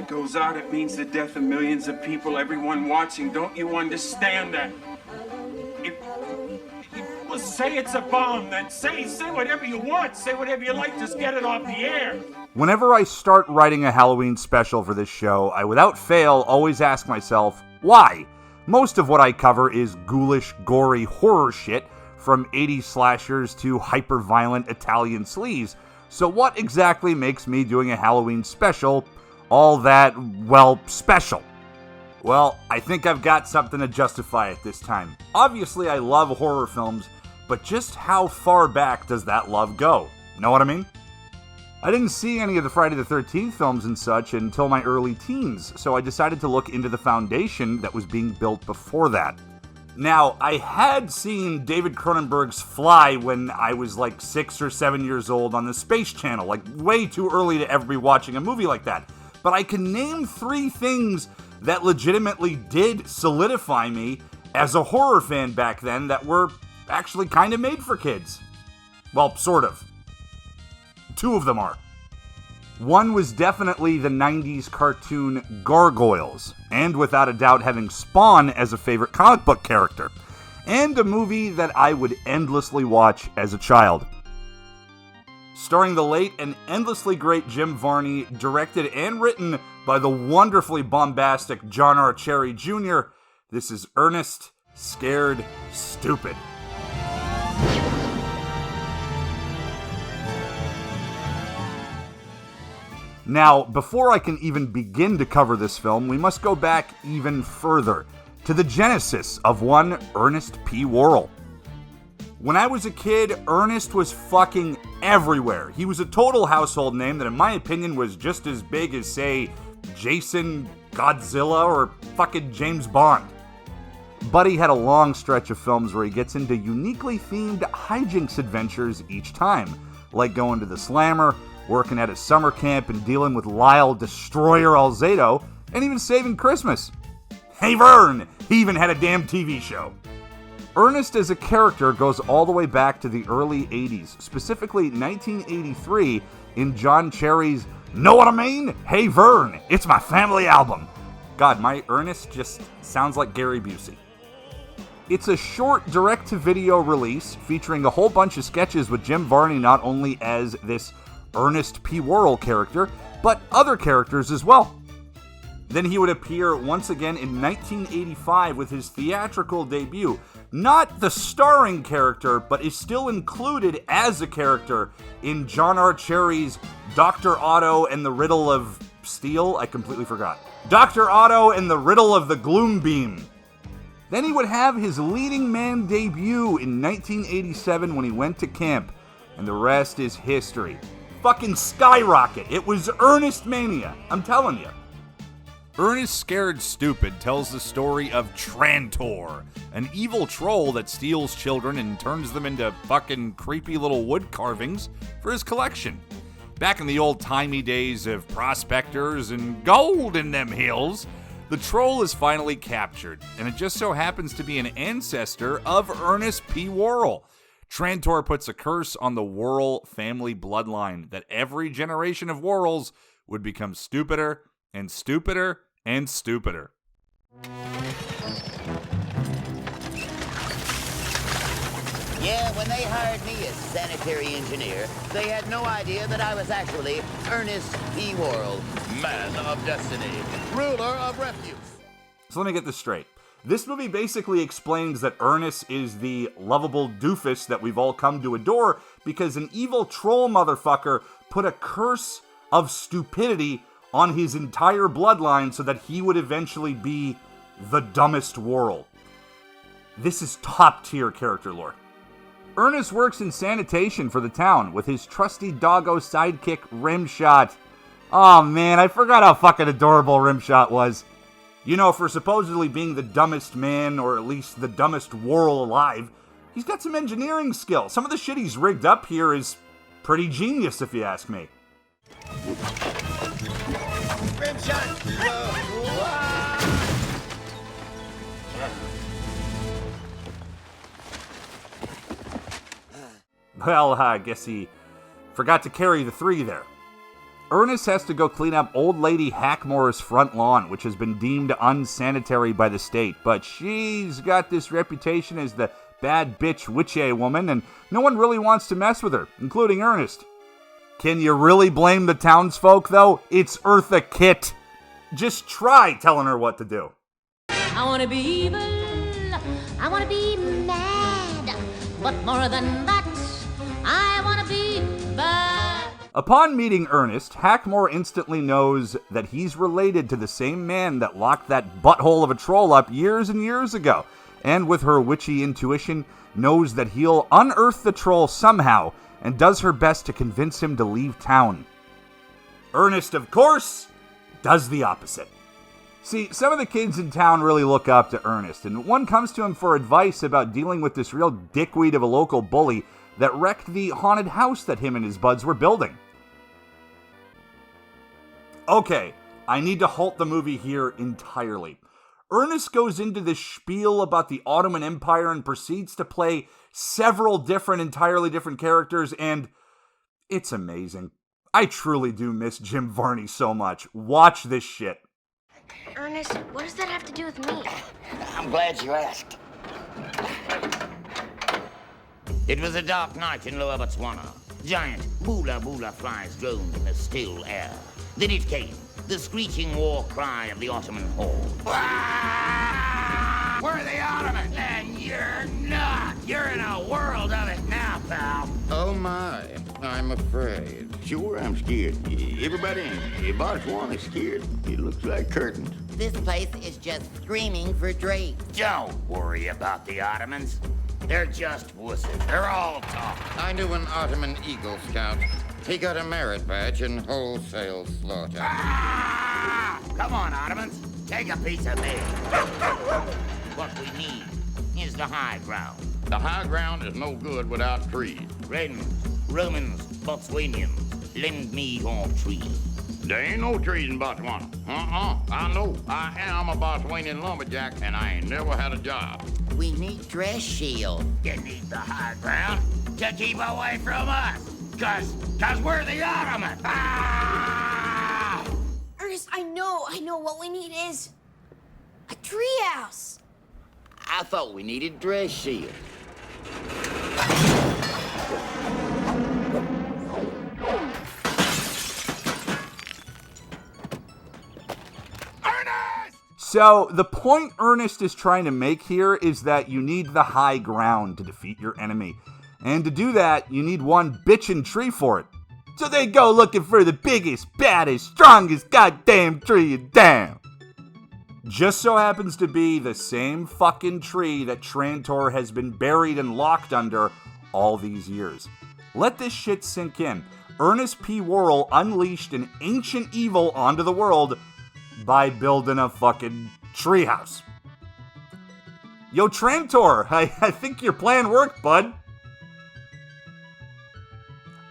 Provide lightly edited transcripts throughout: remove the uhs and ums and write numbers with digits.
goes out, it means the death of millions of people, everyone watching. Don't you understand that? Well, say it's a bomb, then say whatever you want. Say whatever you like, just get it off the air. Whenever I start writing a Halloween special for this show, I without fail always ask myself, why? Most of what I cover is ghoulish, gory horror shit, from 80s slashers to hyper-violent Italian sleaze. So what exactly makes me doing a Halloween special all that, well, special? Well, I think I've got something to justify it this time. Obviously, I love horror films, but just how far back does that love go? Know what I mean? I didn't see any of the Friday the 13th films and such until my early teens, so I decided to look into the foundation that was being built before that. Now, I had seen David Cronenberg's Fly when I was like 6 or 7 years old on the Space Channel, like way too early to ever be watching a movie like that. But I can name 3 things that legitimately did solidify me as a horror fan back then that were actually kind of made for kids. Well, sort of. 2 of them are. One was definitely the 90s cartoon Gargoyles, and without a doubt having Spawn as a favorite comic book character, and a movie that I would endlessly watch as a child. Starring the late and endlessly great Jim Varney, directed and written by the wonderfully bombastic John R. Cherry Jr., this is Ernest, Scared Stupid. Now, before I can even begin to cover this film, we must go back even further, to the genesis of one Ernest P. Worrell. When I was a kid, Ernest was fucking everywhere. He was a total household name that in my opinion was just as big as, say, Jason, Godzilla, or fucking James Bond. Buddy had a long stretch of films where he gets into uniquely themed hijinks adventures each time, like going to the Slammer, working at a summer camp and dealing with Lyle Destroyer Alzado, and even saving Christmas. Hey Vern! He even had a damn TV show. Ernest as a character goes all the way back to the early 80s, specifically 1983 in John Cherry's Know What I Mean? Hey Vern, it's my family album. God, my Ernest just sounds like Gary Busey. It's a short direct-to-video release featuring a whole bunch of sketches with Jim Varney not only as this Ernest P. Worrell character, but other characters as well. Then he would appear once again in 1985 with his theatrical debut. Not the starring character, but is still included as a character in John R. Cherry's Dr. Otto and the Riddle of Steel. I completely forgot. Dr. Otto and the Riddle of the Gloom Beam. Then he would have his leading man debut in 1987 when he went to camp, and the rest is history. Fucking skyrocket. It was Ernest Mania. I'm telling you. Ernest Scared Stupid tells the story of Trantor, an evil troll that steals children and turns them into fucking creepy little wood carvings for his collection. Back in the old-timey days of prospectors and gold in them hills, the troll is finally captured, and it just so happens to be an ancestor of Ernest P. Worrell. Trantor puts a curse on the Worrell family bloodline that every generation of Worrells would become stupider and stupider and stupider. Yeah, when they hired me as sanitary engineer, they had no idea that I was actually Ernest P. Worrell, man of destiny, ruler of refuse. So let me get this straight. This movie basically explains that Ernest is the lovable doofus that we've all come to adore because an evil troll motherfucker put a curse of stupidity on his entire bloodline so that he would eventually be the dumbest Worrell. This is top-tier character lore. Ernest works in sanitation for the town with his trusty doggo sidekick Rimshot. Oh man, I forgot how fucking adorable Rimshot was. You know, for supposedly being the dumbest man, or at least the dumbest Worrell alive, he's got some engineering skill. Some of the shit he's rigged up here is pretty genius, if you ask me. Well, I guess he forgot to carry the 3 there. Ernest has to go clean up old lady Hackmore's front lawn, which has been deemed unsanitary by the state, but she's got this reputation as the bad bitch witchy woman, and no one really wants to mess with her, including Ernest. Can you really blame the townsfolk, though? It's Eartha Kitt. Just try telling her what to do. I want to be evil, I want to be mad, but more than that, I want to be bad. Upon meeting Ernest, Hackmore instantly knows that he's related to the same man that locked that butthole of a troll up years and years ago, and with her witchy intuition, knows that he'll unearth the troll somehow, and does her best to convince him to leave town. Ernest, of course, does the opposite. See, some of the kids in town really look up to Ernest, and one comes to him for advice about dealing with this real dickweed of a local bully that wrecked the haunted house that him and his buds were building. Okay, I need to halt the movie here entirely. Ernest goes into this spiel about the Ottoman Empire and proceeds to play several entirely different characters, and it's amazing. I truly do miss Jim Varney so much. Watch this shit. Ernest, what does that have to do with me? I'm glad you asked. It was a dark night in Lower Botswana. Giant boola flies droned in the still air. Then it came, the screeching war cry of the Ottoman horde. Ah! We're the Ottomans, and you're not. You're in a world of it now, pal. Oh my, I'm afraid. Sure, I'm scared. Everybody in Botswana is scared. It looks like curtains. This place is just screaming for Drake. Don't worry about the Ottomans. They're just wusses. They're all talk. I knew an Ottoman Eagle Scout. He got a merit badge in wholesale slaughter. Ah! Come on, Ottomans. Take a piece of me. What we need is the high ground. The high ground is no good without trees. Britons, Romans, Botswanians, lend me your trees. There ain't no trees in Botswana. I know. I am a Botswanian lumberjack, and I ain't never had a job. We need dress shield. You need the high ground to keep away from us. Cause we're the Ottomans. Ah! Ernest, I know what we need is a treehouse. I thought we needed dress shield. So, the point Ernest is trying to make here is that you need the high ground to defeat your enemy. And to do that, you need one bitchin' tree for it. So they go looking for the biggest, baddest, strongest goddamn tree in town. Just so happens to be the same fucking tree that Trantor has been buried and locked under all these years. Let this shit sink in. Ernest P. Worrell unleashed an ancient evil onto the world by building a fucking treehouse. Yo, Trantor, I think your plan worked, bud.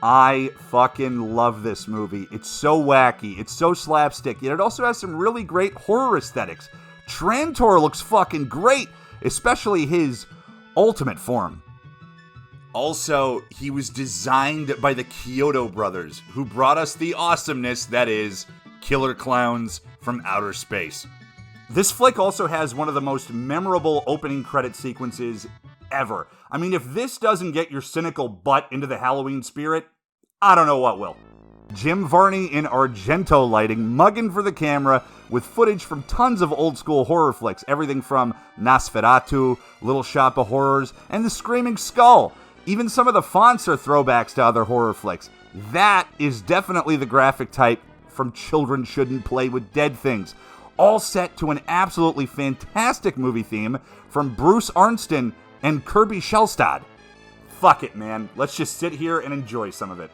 I fucking love this movie. It's so wacky, it's so slapstick, yet it also has some really great horror aesthetics. Trantor looks fucking great, especially his ultimate form. Also, he was designed by the Kyoto brothers, who brought us the awesomeness that is killer clowns from outer space. This flick also has one of the most memorable opening credit sequences ever. I mean, if this doesn't get your cynical butt into the Halloween spirit, I don't know what will. Jim Varney in Argento lighting, mugging for the camera with footage from tons of old school horror flicks, everything from Nosferatu, Little Shop of Horrors, and The Screaming Skull. Even some of the fonts are throwbacks to other horror flicks. That is definitely the graphic type from Children Shouldn't Play with Dead Things. All set to an absolutely fantastic movie theme from Bruce Arnston and Kirby Shellstad. Fuck it, man. Let's just sit here and enjoy some of it.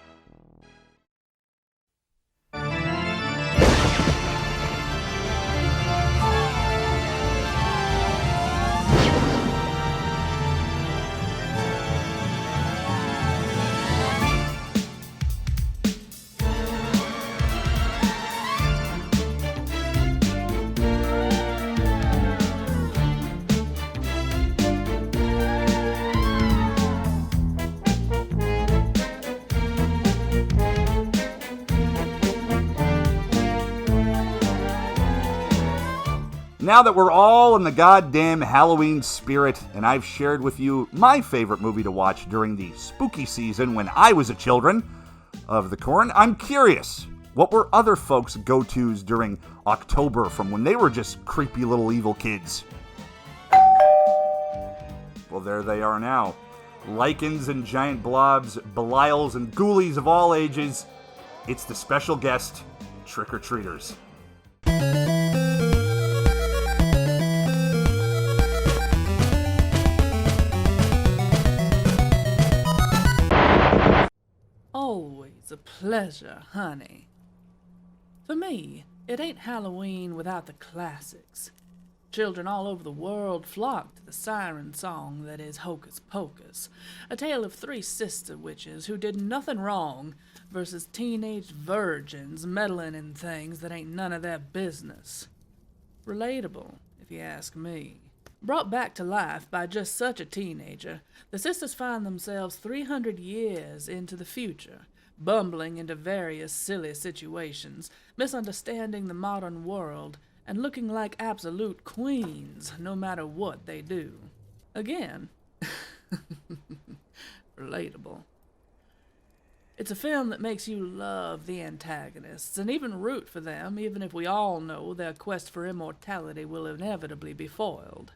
Now that we're all in the goddamn Halloween spirit, and I've shared with you my favorite movie to watch during the spooky season when I was a children of the corn, I'm curious, what were other folks' go-tos during October from when they were just creepy little evil kids? Well, there they are now. Lichens and giant blobs, Belials and ghoulies of all ages. It's the special guest, trick-or-treaters. Always a pleasure, honey. For me, it ain't Halloween without the classics. Children all over the world flock to the siren song that is Hocus Pocus, a tale of three sister witches who did nothing wrong versus teenage virgins meddling in things that ain't none of their business. Relatable, if you ask me. Brought back to life by just such a teenager, the sisters find themselves 300 years into the future, bumbling into various silly situations, misunderstanding the modern world, and looking like absolute queens no matter what they do. Again, relatable. It's a film that makes you love the antagonists and even root for them, even if we all know their quest for immortality will inevitably be foiled.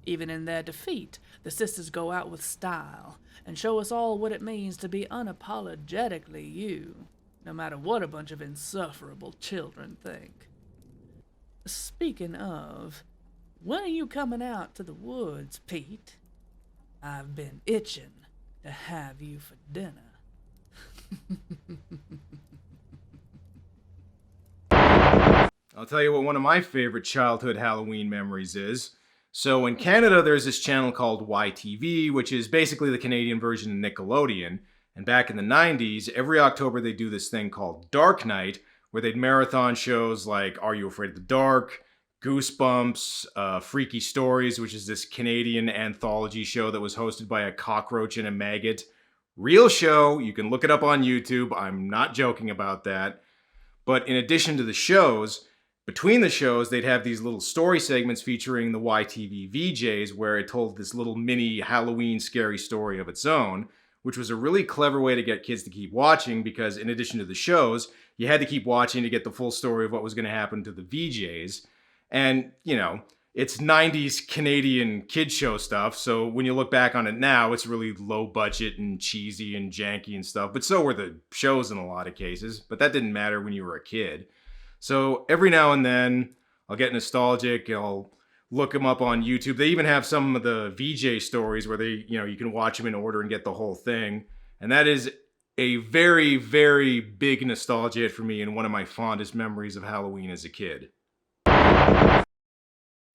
Even in their defeat, the sisters go out with style and show us all what it means to be unapologetically you, no matter what a bunch of insufferable children think. Speaking of, when are you coming out to the woods, Pete? I've been itching to have you for dinner. I'll tell you what one of my favorite childhood Halloween memories is. So in Canada, there's this channel called YTV, which is basically the Canadian version of Nickelodeon. And back in the 90s, every October they do this thing called Dark Night, where they'd marathon shows like Are You Afraid of the Dark?, Goosebumps, Freaky Stories, which is this Canadian anthology show that was hosted by a cockroach and a maggot. Real show, you can look it up on YouTube, I'm not joking about that. But in addition to the shows, between the shows, they'd have these little story segments featuring the YTV VJs where it told this little mini Halloween scary story of its own, which was a really clever way to get kids to keep watching because in addition to the shows, you had to keep watching to get the full story of what was going to happen to the VJs. And, you know, it's 90s Canadian kid show stuff, so when you look back on it now, it's really low budget and cheesy and janky and stuff, but so were the shows in a lot of cases, but that didn't matter when you were a kid. So every now and then, I'll get nostalgic, I'll look them up on YouTube. They even have some of the VJ stories where they, you know, you can watch them in order and get the whole thing. And that is a very, very big nostalgia hit for me and one of my fondest memories of Halloween as a kid.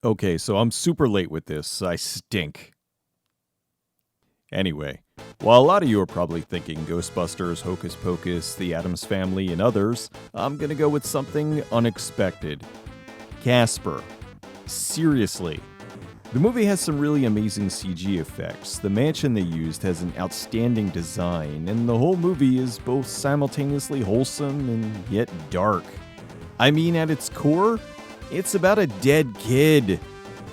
Okay, so I'm super late with this. I stink. Anyway, while a lot of you are probably thinking Ghostbusters, Hocus Pocus, The Addams Family, and others, I'm gonna go with something unexpected. Casper. Seriously. The movie has some really amazing CG effects, the mansion they used has an outstanding design, and the whole movie is both simultaneously wholesome and yet dark. I mean, at its core, it's about a dead kid.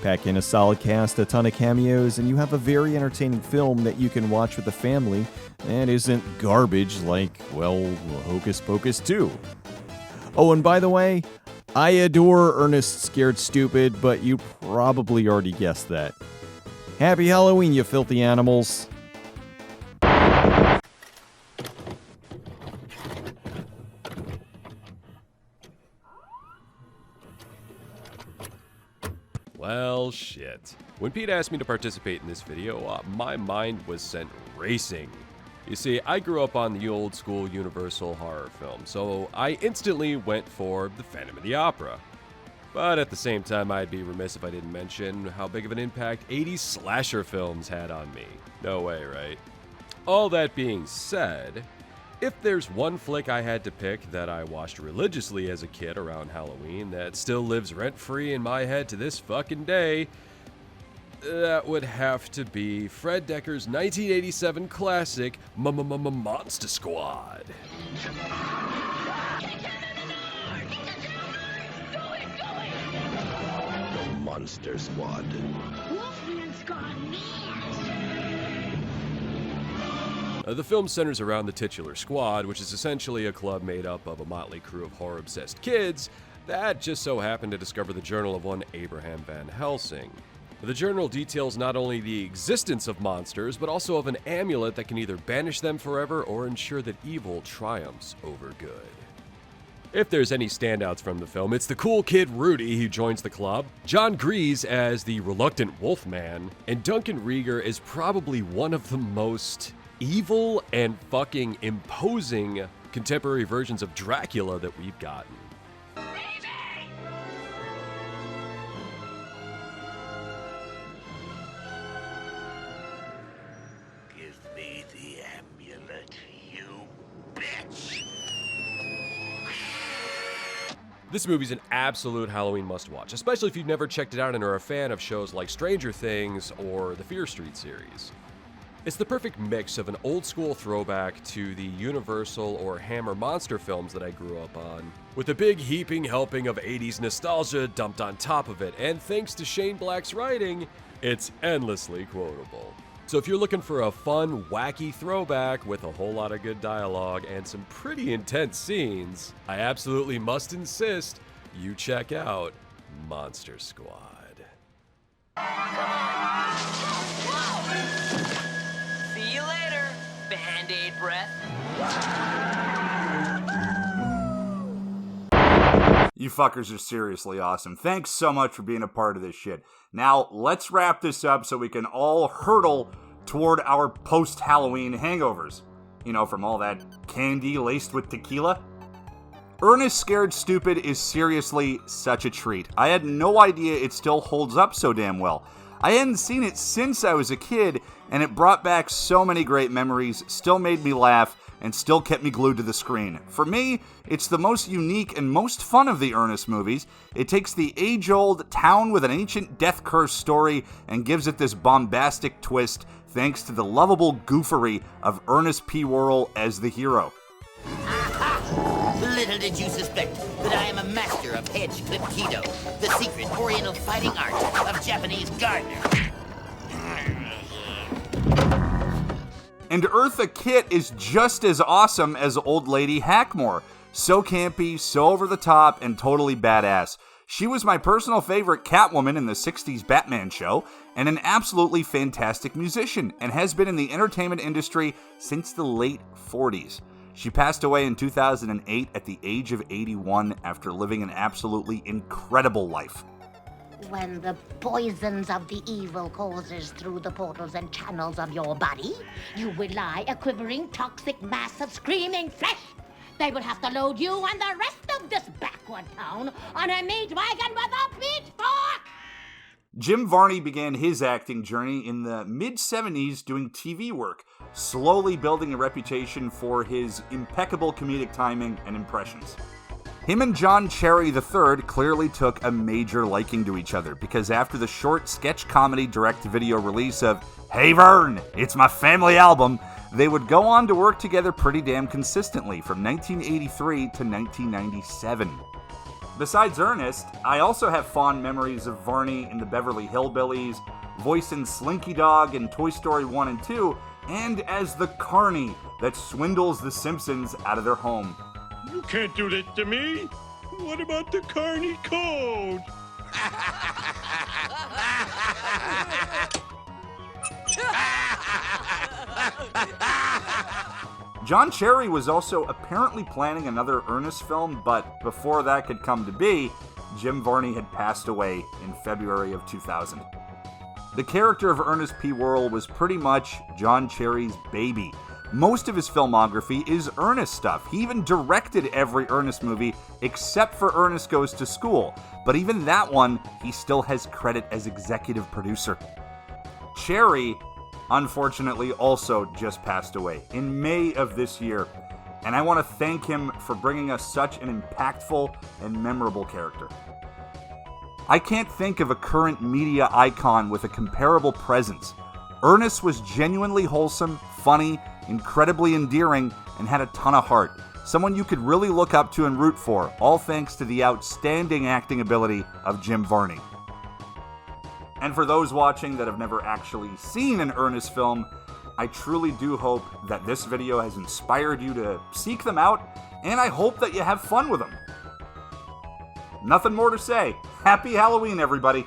Pack in a solid cast, a ton of cameos, and you have a very entertaining film that you can watch with the family that isn't garbage like, well, Hocus Pocus 2. Oh, and by the way, I adore Ernest Scared Stupid, but you probably already guessed that. Happy Halloween, you filthy animals. Well, shit. When Pete asked me to participate in this video, my mind was sent racing. You see, I grew up on the old school Universal horror film, so I instantly went for the Phantom of the Opera. But at the same time, I'd be remiss if I didn't mention how big of an impact 80s slasher films had on me. No way, right? All that being said, if there's one flick I had to pick that I watched religiously as a kid around Halloween that still lives rent-free in my head to this fucking day, that would have to be Fred Decker's 1987 classic, Monster Squad. Monster Squad. Wolfman's gone mad. The film centers around the titular squad, which is essentially a club made up of a motley crew of horror-obsessed kids that just so happened to discover the journal of one Abraham Van Helsing. The journal details not only the existence of monsters, but also of an amulet that can either banish them forever or ensure that evil triumphs over good. If there's any standouts from the film, it's the cool kid Rudy who joins the club, John Grease as the reluctant Wolfman, and Duncan Rieger is probably one of the most evil and fucking imposing contemporary versions of Dracula that we've gotten. Give me the amulet, you bitch. This movie's an absolute Halloween must-watch, especially if you've never checked it out and are a fan of shows like Stranger Things or the Fear Street series. It's the perfect mix of an old-school throwback to the Universal or Hammer monster films that I grew up on, with a big heaping helping of 80s nostalgia dumped on top of it, and thanks to Shane Black's writing, it's endlessly quotable. So if you're looking for a fun, wacky throwback with a whole lot of good dialogue and some pretty intense scenes, I absolutely must insist you check out Monster Squad. See you later, Band-Aid breath. You fuckers are seriously awesome. Thanks so much for being a part of this shit. Now, let's wrap this up so we can all hurtle toward our post-Halloween hangovers. You know, from all that candy laced with tequila. Ernest Scared Stupid is seriously such a treat. I had no idea it still holds up so damn well. I hadn't seen it since I was a kid, and it brought back so many great memories, still made me laugh, and still kept me glued to the screen. For me, it's the most unique and most fun of the Ernest movies. It takes the age-old town with an ancient death curse story and gives it this bombastic twist thanks to the lovable goofery of Ernest P. Worrell as the hero. Little did you suspect that I am a master of hedge clip keto, the secret oriental fighting art of Japanese gardener. And Eartha Kitt is just as awesome as Old Lady Hackmore. So campy, so over the top, and totally badass. She was my personal favorite Catwoman in the 60s Batman show, and an absolutely fantastic musician, and has been in the entertainment industry since the late 40s. She passed away in 2008 at the age of 81 after living an absolutely incredible life. When the poisons of the evil courses through the portals and channels of your body, you will lie a quivering, toxic mass of screaming flesh. They will have to load you and the rest of this backward town on a meat wagon with a pitchfork! Jim Varney began his acting journey in the mid-70s doing TV work, slowly building a reputation for his impeccable comedic timing and impressions. Him and John Cherry III clearly took a major liking to each other, because after the short sketch comedy direct-to-video release of Hey Vern, It's My Family Album, they would go on to work together pretty damn consistently from 1983 to 1997. Besides Ernest, I also have fond memories of Varney in the Beverly Hillbillies, voicing Slinky Dog in Toy Story 1 and 2, and as the carny that swindles the Simpsons out of their home. You can't do that to me. What about the Carney Code? John Cherry was also apparently planning another Ernest film, but before that could come to be, Jim Varney had passed away in February of 2000. The character of Ernest P. Worrell was pretty much John Cherry's baby. Most of his filmography is Ernest stuff. He even directed every Ernest movie except for Ernest Goes to School, but even that one, he still has credit as executive producer. Cherry, unfortunately, also just passed away in May of this year, and I want to thank him for bringing us such an impactful and memorable character. I can't think of a current media icon with a comparable presence. Ernest was genuinely wholesome, funny, incredibly endearing, and had a ton of heart. Someone you could really look up to and root for, all thanks to the outstanding acting ability of Jim Varney. And for those watching that have never actually seen an Ernest film, I truly do hope that this video has inspired you to seek them out, and I hope that you have fun with them. Nothing more to say. Happy Halloween, everybody!